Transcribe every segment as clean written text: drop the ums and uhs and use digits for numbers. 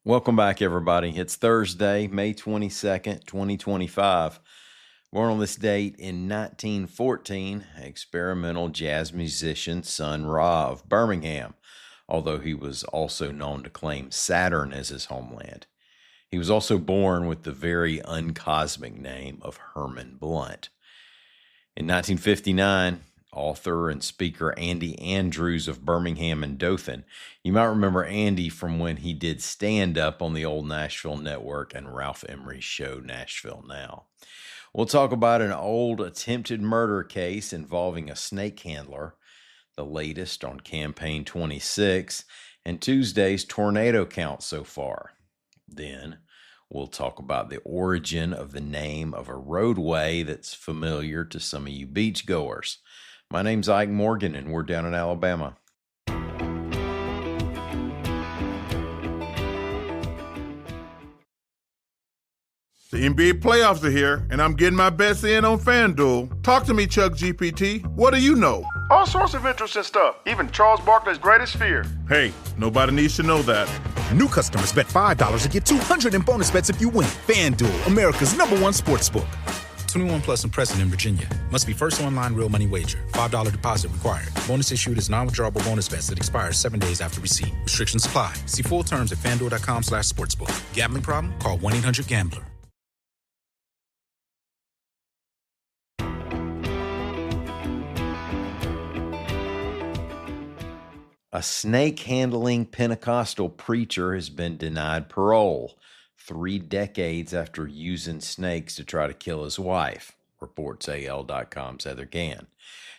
Welcome back, everybody. It's Thursday, May 22nd, 2025. Born on this date in 1914, experimental jazz musician Sun Ra of Birmingham, although he was also known to claim Saturn as his homeland. He was also born with the very uncosmic name of Herman Blunt. In 1959, author and speaker Andy Andrews of Birmingham and Dothan. You might remember Andy from when he did stand-up on the old Nashville Network and Ralph Emery's show Nashville Now. We'll talk about an old attempted murder case involving a snake handler, the latest on Campaign 26, and Tuesday's tornado count so far. Then we'll talk about the origin of the name of a roadway that's familiar to some of you beachgoers. My name's Ike Morgan, and we're down in Alabama. The NBA playoffs are here, and I'm getting my bets in on FanDuel. Talk to me, Chuck GPT. What do you know? All sorts of interesting stuff, even Charles Barkley's greatest fear. Hey, nobody needs to know that. New customers bet $5 to get $200 in bonus bets if you win. FanDuel, America's #1 sportsbook. 21 plus and present in Virginia. Must be first online real money wager. $5 deposit required. Bonus issued as non-withdrawable bonus bets that expires 7 days after receipt. Restrictions apply. See full terms at FanDuel.com/sportsbook. Gambling problem? Call 1-800-GAMBLER. A snake-handling Pentecostal preacher has been denied parole 3 decades after using snakes to try to kill his wife, reports AL.com's Heather Gann.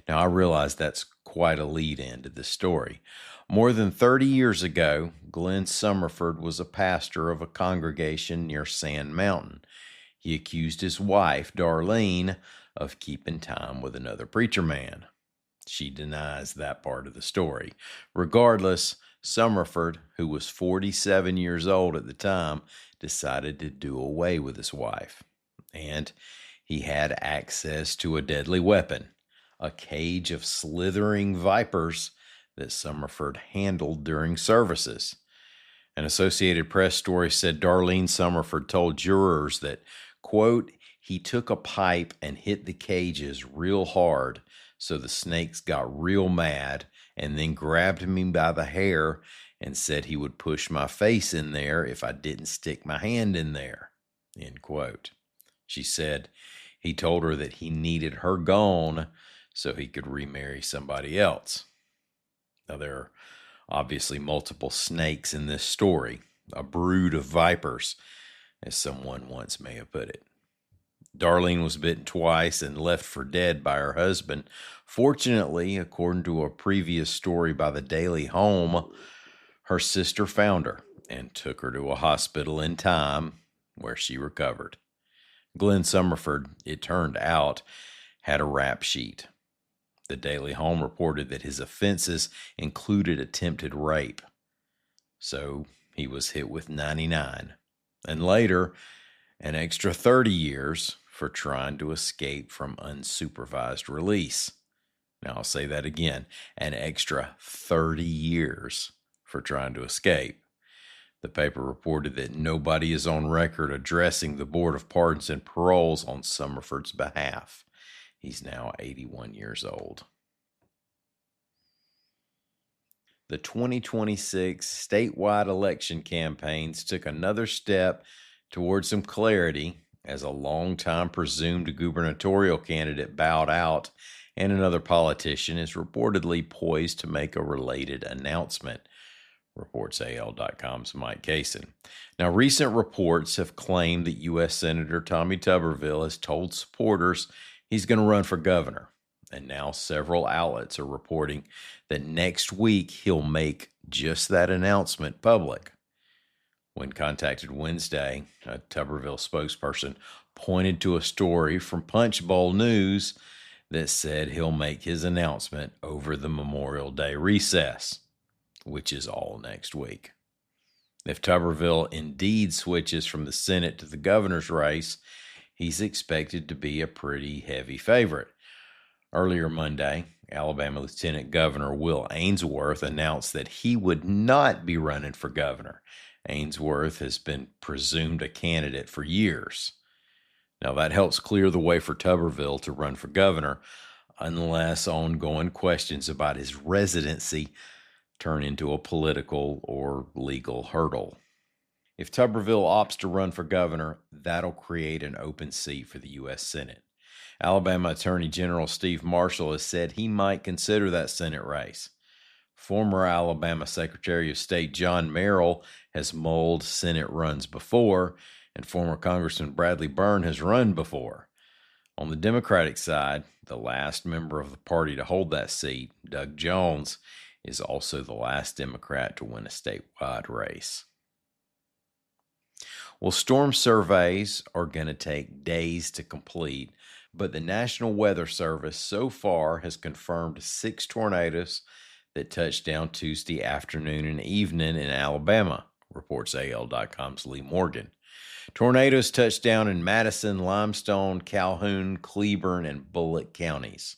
Now, I realize that's quite a lead-in to this story. More than 30 years ago, Glenn Summerford was a pastor of a congregation near Sand Mountain. He accused his wife, Darlene, of keeping time with another preacher man. She denies that part of the story. Regardless, Summerford, who was 47 years old at the time, decided to do away with his wife. And he had access to a deadly weapon, a cage of slithering vipers that Summerford handled during services. An Associated Press story said Darlene Summerford told jurors that, quote, he took a pipe and hit the cages real hard, so the snakes got real mad and then grabbed me by the hair and said he would push my face in there if I didn't stick my hand in there, end quote. She said he told her that he needed her gone so he could remarry somebody else. Now, there are obviously multiple snakes in this story, a brood of vipers, as someone once may have put it. Darlene was bitten twice and left for dead by her husband. Fortunately, according to a previous story by the Daily Home, her sister found her and took her to a hospital in time where she recovered. Glenn Summerford, it turned out, had a rap sheet. The Daily Home reported that his offenses included attempted rape. So he was hit with 99. And later, an extra 30 years for trying to escape from unsupervised release. Now, I'll say that again, an extra 30 years for trying to escape. The paper reported that nobody is on record addressing the Board of Pardons and Paroles on Summerford's behalf. He's now 81 years old. The 2026 statewide election campaigns took another step towards some clarity as a longtime presumed gubernatorial candidate bowed out and another politician is reportedly poised to make a related announcement, reports AL.com's Mike Kaysen. Now, recent reports have claimed that U.S. Senator Tommy Tuberville has told supporters he's going to run for governor, and now several outlets are reporting that next week he'll make just that announcement public. When contacted Wednesday, a Tuberville spokesperson pointed to a story from Punch Bowl News that said he'll make his announcement over the Memorial Day recess, which is all next week. If Tuberville indeed switches from the Senate to the governor's race, he's expected to be a pretty heavy favorite. Earlier Monday, Alabama Lieutenant Governor Will Ainsworth announced that he would not be running for governor, Ainsworth has been presumed a candidate for years. Now, that helps clear the way for Tuberville to run for governor, unless ongoing questions about his residency turn into a political or legal hurdle. If Tuberville opts to run for governor, that'll create an open seat for the U.S. Senate. Alabama Attorney General Steve Marshall has said he might consider that Senate race. Former Alabama Secretary of State John Merrill has mulled Senate runs before, and former Congressman Bradley Byrne has run before. On the Democratic side, the last member of the party to hold that seat, Doug Jones, is also the last Democrat to win a statewide race. Well, storm surveys are going to take days to complete, but the National Weather Service so far has confirmed 6 tornadoes that touched down Tuesday afternoon and evening in Alabama, reports AL.com's Lee Morgan. Tornadoes touched down in Madison, Limestone, Calhoun, Cleburne, and Bullitt counties.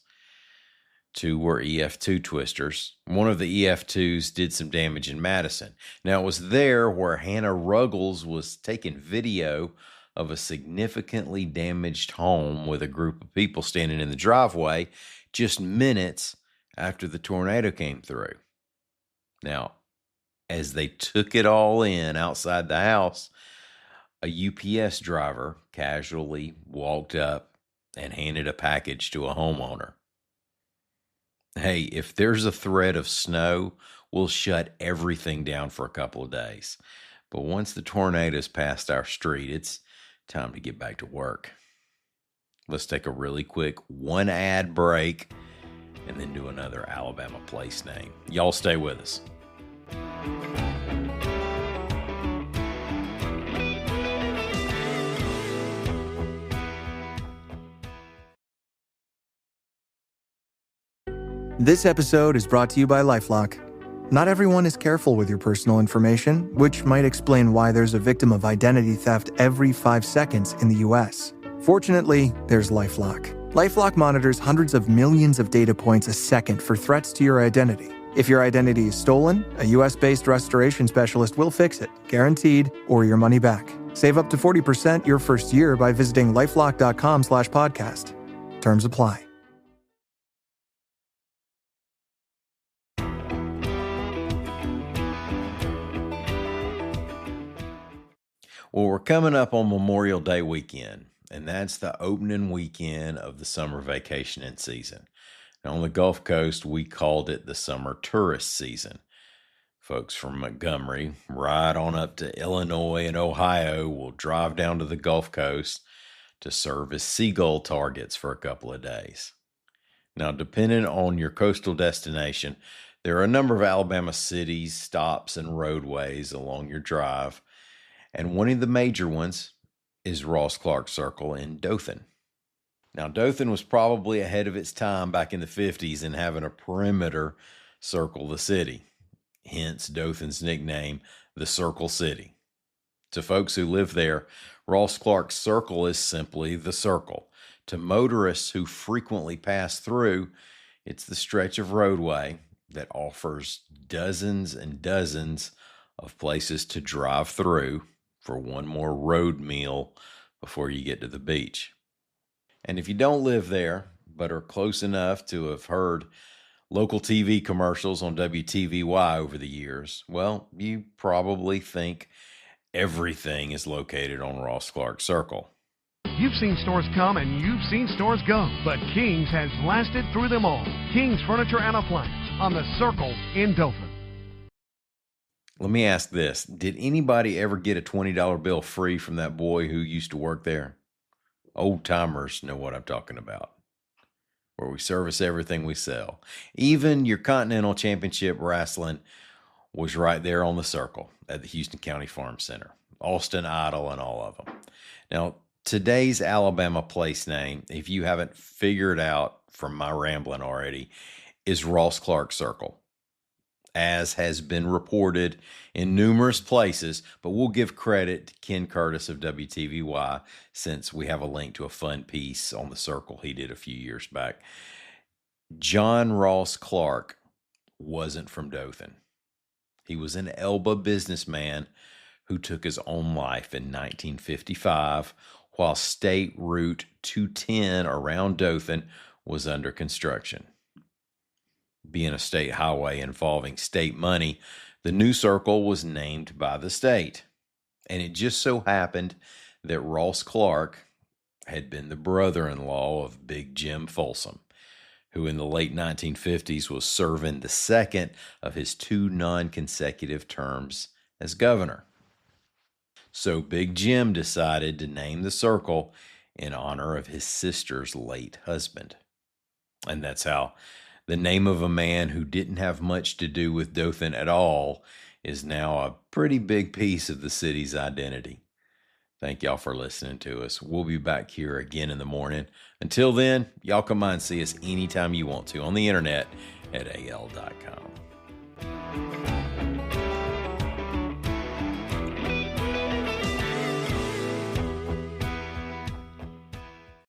2 were EF2 twisters. One of the EF2s did some damage in Madison. Now, it was there where Hannah Ruggles was taking video of a significantly damaged home with a group of people standing in the driveway just minutes after the tornado came through. Now, as they took it all in outside the house, a UPS driver casually walked up and handed a package to a homeowner. Hey, if there's a threat of snow, we'll shut everything down for a couple of days. But once the tornadoes passed our street, it's time to get back to work. Let's take a really quick 1 ad break and then do another Alabama place name. Y'all stay with us. This episode is brought to you by LifeLock. Not everyone is careful with your personal information, which might explain why there's a victim of identity theft every 5 seconds in the U.S. Fortunately, there's LifeLock. LifeLock monitors hundreds of millions of data points a second for threats to your identity. If your identity is stolen, a U.S.-based restoration specialist will fix it, guaranteed, or your money back. Save up to 40% your first year by visiting lifelock.com/podcast. Terms apply. Well, we're coming up on Memorial Day weekend, and that's the opening weekend of the summer vacationing season. Now, on the Gulf Coast, we called it the summer tourist season. Folks from Montgomery, right on up to Illinois and Ohio, will drive down to the Gulf Coast to serve as seagull targets for a couple of days. Now, depending on your coastal destination, there are a number of Alabama cities, stops, and roadways along your drive. And one of the major ones is Ross Clark Circle in Dothan. Now, Dothan was probably ahead of its time back in the 50s in having a perimeter circle the city. Hence, Dothan's nickname, the Circle City. To folks who live there, Ross Clark Circle is simply the circle. To motorists who frequently pass through, it's the stretch of roadway that offers dozens and dozens of places to drive through for one more road meal before you get to the beach. And if you don't live there, but are close enough to have heard local TV commercials on WTVY over the years, well, you probably think everything is located on Ross Clark Circle. You've seen stores come and you've seen stores go, but King's has lasted through them all. King's Furniture and Appliance on the Circle in Dothan. Let me ask this. Did anybody ever get a $20 bill free from that boy who used to work there? Old timers know what I'm talking about. Where we service everything we sell. Even your Continental Championship Wrestling was right there on the Circle at the Houston County Farm Center. Austin Idol and all of them. Now, today's Alabama place name, if you haven't figured out from my rambling already, is Ross Clark Circle, as has been reported in numerous places, but we'll give credit to Ken Curtis of WTVY since we have a link to a fun piece on the Circle he did a few years back. John Ross Clark wasn't from Dothan. He was an Elba businessman who took his own life in 1955 while State Route 210 around Dothan was under construction. Being a state highway involving state money, the new circle was named by the state. And it just so happened that Ross Clark had been the brother-in-law of Big Jim Folsom, who in the late 1950s was serving the second of his 2 non-consecutive terms as governor. So Big Jim decided to name the circle in honor of his sister's late husband. And that's how the name of a man who didn't have much to do with Dothan at all is now a pretty big piece of the city's identity. Thank y'all for listening to us. We'll be back here again in the morning. Until then, y'all come by and see us anytime you want to on the internet at al.com.